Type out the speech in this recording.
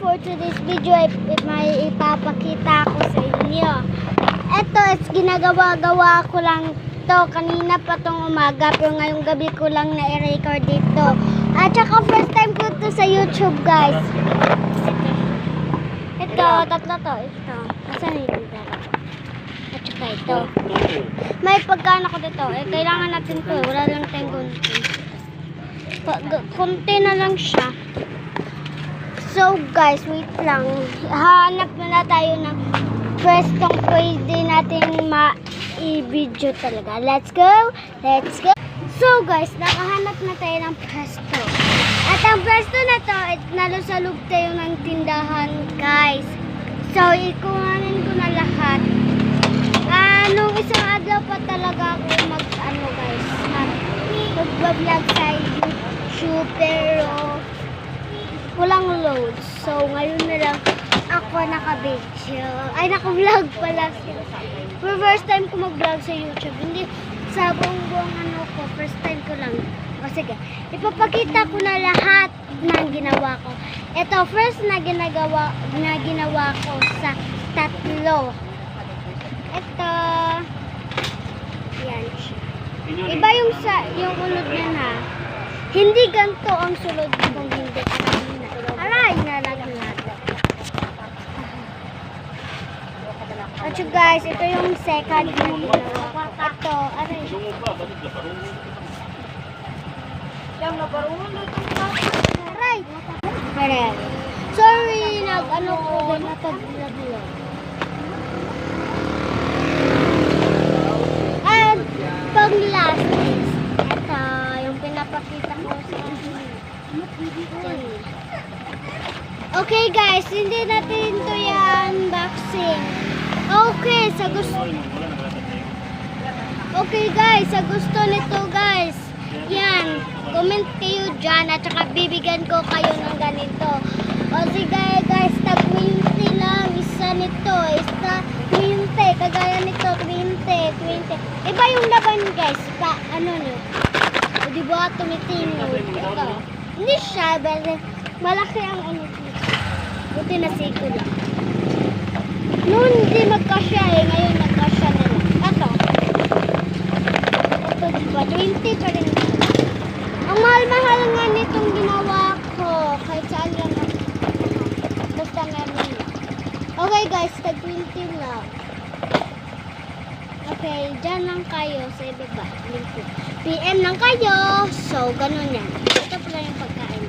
for today's video ay may ipapakita ko sa inyo. Ito is ginagawa-gawa ko lang to kanina pa tong umaga pero ngayong gabi ko lang na-record dito. At saka first time ko to sa YouTube, guys. Ito, tatlo to. Ito. Asan yung dalawa? At saka ito. May pagkaan ako dito. Kailangan natin to. Wala lang tayong konti. Konti na lang siya. So guys, wait lang. Hanap na tayo ng pwestong pwede natin ma-i-video talaga. Let's go! Let's go! So guys, nakahanap na tayo ng pwesto. At ang pwesto na to, nalusalog tayo ng tindahan, guys. So, ikuhanin ko na lahat. Nung isang adlaw pa talaga ako mag-vlog sa YouTube, pero walang load. So, ngayon na lang ako naka-video. Ay, naka-vlog pala. For first time ko mag-vlog sa YouTube. Hindi sa buong ko. First time ko lang. O, sige. Ipapakita ko na lahat ng ginawa ko. Ito, first na ginawa ko sa tatlo. Ito. Yan. Iba yung unod niyan, ha. Hindi ganito ang sulod kung hindi. Aray na lang natin. At so guys, ito yung second na ginawa. Ito, aray. Aray. Aray. Sorry, nag-ano ko din natag-vlog. And pang last is, ito, yung pinapakita ko sa okay guys, hindi natin ito yan unboxing. Okay, okay guys, sa gusto nito guys, yan, comment kayo dyan at saka bibigyan ko kayo ng ganito. O sige guys, tag 20 lang, isa nito, isa 20, kagaya nito, 20. Iba yung laban guys, ano nyo, o diba tumitino, ito. Hindi siya, but malaki ang ano nito. Buti na siko lang. Noon hindi magkasya ngayon nagkasya na lang. Ito. Ito diba, 20 pa rin. Ang mahal-mahal nga nitong ginawa ko. Kahit saan lang ako. Basta meron. Okay guys, tag 20 lang. Okay, dyan lang kayo sa ibaba. PM lang kayo. So, ganun yan. Ito pala yung pagkain.